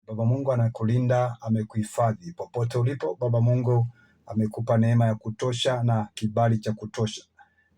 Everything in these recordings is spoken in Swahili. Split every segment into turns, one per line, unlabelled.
Baba Mungu anakulinda, amekuhifadhi. Popote ulipo, Baba Mungu amekupa neema ya kutosha na kibali cha kutosha.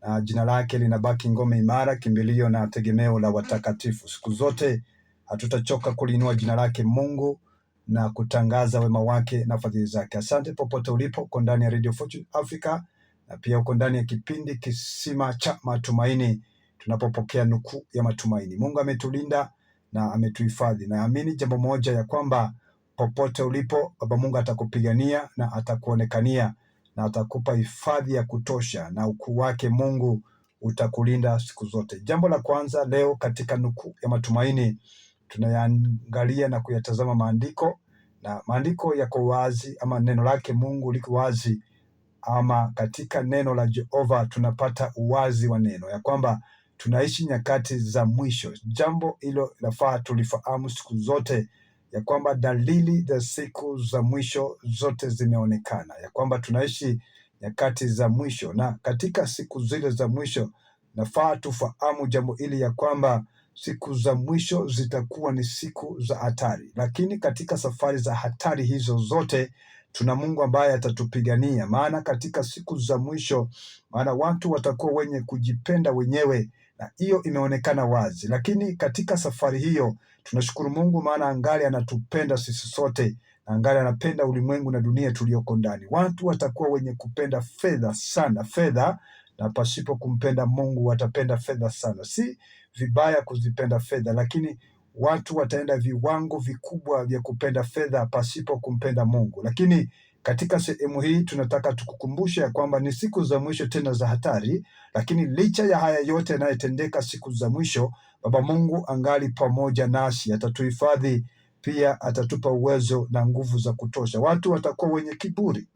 Na jina lake linabaki ngome imara, kimbilio na tegemeo la watakatifu. Siku zote hatutachoka kuliinua jina lake Mungu na kutangaza wema wake na fadhili zake. Asante popote ulipo, uko ndani ya Radio Fortune Africa na pia uko ndani ya kipindi Kisima cha Matumaini, tunapopokea nukuu ya matumaini. Mungu ametulinda na ametuhifadhi. Naamini jambo moja, ya kwamba popote ulipo, Baba Mungu atakupigania na atakuonekania na atakupa hifadhi ya kutosha, na ukuu wake Mungu utakulinda siku zote. Jambo la kwanza leo katika nukuu ya matumaini, tunayaangalia na kuyatazama maandiko, na maandiko yako wazi, ama neno lake Mungu liko wazi, ama katika neno la Jehova tunapata uwazi wa neno, ya kwamba tunaishi nyakati za mwisho. Jambo hilo lafaa tulifahamu siku zote, ya kwamba dalili za siku za mwisho zote zimeonekana, ya kwamba tunaishi nyakati za mwisho. Na katika siku zile za mwisho nafaa tufahamu jambo hili, ya kwamba siku za mwisho zitakuwa ni siku za hatari. Lakini katika safari za hatari hizo zote tuna Mungu ambaye atatupigania. Maana katika siku za mwisho, maana watu watakuwa wenye kujipenda wenyewe, na hiyo imeonekana wazi. Lakini katika safari hiyo tunashukuru Mungu, maana angali anatupenda sisi sote, na angali anapenda ulimwengu na dunia tuliyoko ndani. Watu watakuwa wenye kupenda fedha sana, fedha, na pasipo kumpenda Mungu watapenda fedha sana. Si vibaya kuzipenda fedha, lakini watu wataenda viwango vikubwa vya kupenda fedha pasipo kumpenda Mungu. Lakini katika sehemu hii tunataka tukukumbushe ya kwamba ni siku za mwisho, tena za hatari. Lakini licha ya haya yote yanayotendeka siku za mwisho, Baba Mungu angali pamoja nasi, atatuhifadhi, pia atatupa uwezo na nguvu za kutosha. Watu watakuwa wenye kiburi.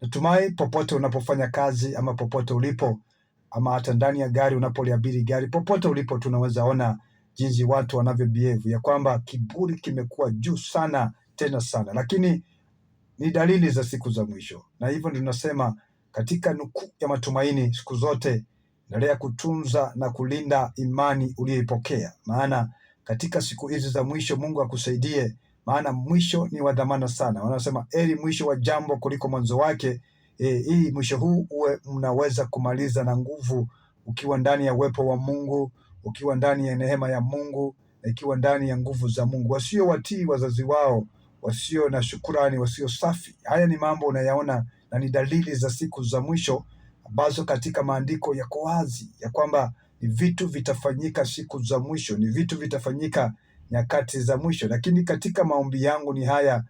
Natumai popote unapofanya kazi, ama popote ulipo, ama hata ndani ya gari unapoliabiri gari, popote ulipo tunaweza ona jinsi watu wanavyo behave, ya kwamba kiburi kimekuwa juu sana, tena sana. Lakini ni dalili za siku za mwisho, na hivyo ndio tunasema katika nukuu ya matumaini, siku zote endelea kutunza na kulinda imani uliyoipokea, maana katika siku hizi za mwisho Mungu akusaidie, maana mwisho ni wa dhamana sana. Wanasema heri mwisho wa jambo kuliko mwanzo wake. Hii mwisho huu uwe mnaweza kumaliza na nguvu, ukiwa ndani ya uwepo wa Mungu, ukiwa ndani ya neema ya Mungu, na ikiwa ndani ya nguvu za Mungu. Wasio watii wazazi wao, wasio na shukurani, wasio safi. Haya ni mambo unayaona, na ni dalili za siku za mwisho ambazo katika maandiko yako wazi, ya kwamba ni vitu vitafanyika siku za mwisho, ni vitu vitafanyika nyakati za mwisho. Lakini katika maombi yangu ni haya,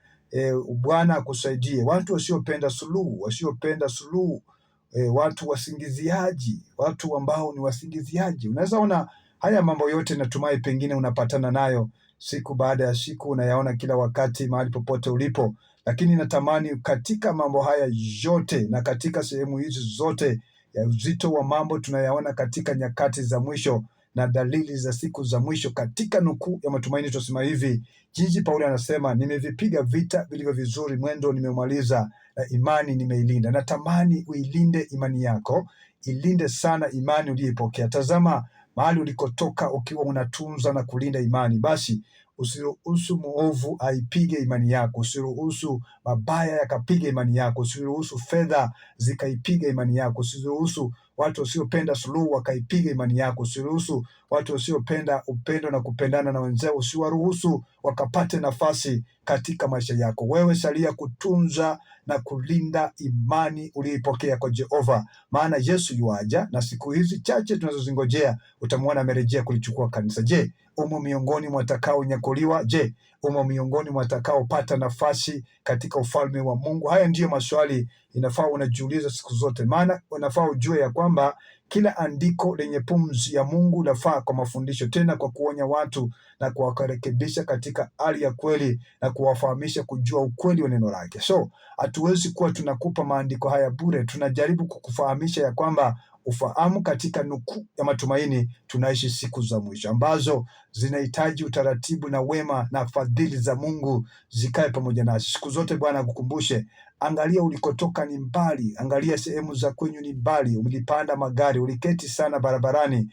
Bwana akusaidie watu wasiopenda suluhu, watu wasingiziaji, watu ambao ni wasingiziaji. Unaweza ona haya mambo yote, natumai pengine unapatana nayo siku baada ya siku, unayaona kila wakati mahali popote ulipo. Lakini natamani katika mambo haya yote, na katika sehemu hizi zote ya uzito wa mambo tunayaona katika nyakati za mwisho na dalili za siku za mwisho, katika nukuu ya matumaini tunasema hivi, jinsi Paulo anasema, nimevipiga vita vilivyo vizuri, mwendo nimemaliza, na imani nimeilinda. Natamani uilinde imani yako, ilinde sana imani uliyoipokea. Tazama mahali ulikotoka ukiwa unatunza na kulinda imani, basi usiruhusu muovu aipige imani yako, usiruhusu mabaya yakapiga imani yako, usiruhusu fedha zikaipiga imani yako, usiruhusu watu wasiopenda suluhu wakaipiga imani yako, usiruhusu watu wasiopenda upendo na kupendana na wenzao, usiwaruhusu wakapate nafasi katika maisha yako. Wewe salia kutunza na kulinda imani uliyoipokea kwa Jehova, maana Yesu yuaja, na siku hizi chache tunazozingojea utamwona amerejea kulichukua kanisa. Je, umo miongoni mwa watakaonyakuliwa? Je, umo miongoni mwa watakaopata nafasi katika ufalme wa Mungu? Haya ndiyo maswali inafaa unajiuliza siku zote, maana unafaa ujue ya kwamba kila andiko lenye pumzi ya Mungu lafaa kwa mafundisho, tena kwa kuonya watu na kuwarekebisha katika hali ya kweli, na kuwafahamisha kujua ukweli wa neno lake. So hatuwezi kuwa tunakupa maandiko haya bure, tunajaribu kukufahamisha ya kwamba ufahamu katika nukuu ya matumaini tunaishi siku za mwisho ambazo zinahitaji utaratibu na wema na fadhili za Mungu zikae pamoja nasi siku zote. Bwana akukumbushe, angalia ulikotoka ni mbali, angalia sehemu za kwenyu ni mbali, ulipanda magari, uliketi sana barabarani.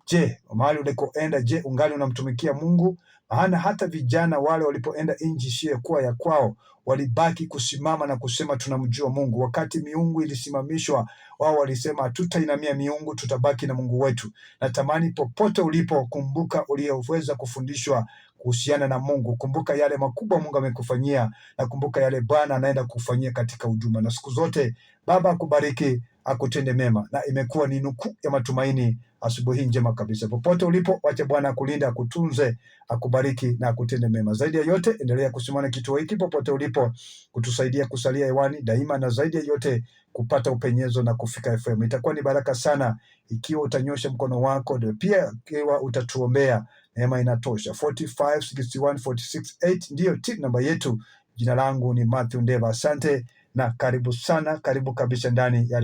Je, mahali ulikoenda, je, ungali unamtumikia Mungu? Maana hata vijana wale walipoenda nchi isiyokuwa ya kwao, walibaki kusimama na kusema tunamjua Mungu. Wakati miungu ilisimamishwa, wao walisema hatutainamia miungu, tutabaki na Mungu wetu. Natamani popote ulipo, kumbuka uliyoweza kufundishwa kuhusiana na Mungu. Kumbuka yale makubwa Mungu amekufanyia, na kumbuka yale Bwana anaenda kufanyia katika huduma. Na siku zote Baba akubariki, akutende mema. Na imekuwa ni nukuu ya matumaini asubuhi njema kabisa. Popote ulipo, wacha Bwana akulinda, akutunze, akubariki na akutende mema. Zaidi ya yote, endelea kusimama kituo hiki popote ulipo, kutusaidia kusalia hewani daima, na zaidi ya yote kupata upenyezo na kufika FM. Itakuwa ni baraka sana ikiwa utanyosha mkono wako, ndio pia ikiwa utatuombea. Neema inatosha. 4561468 ndiyo tip namba yetu. Jina langu ni Matthew Ndeva. Asante na karibu sana, karibu kabisa ndani ya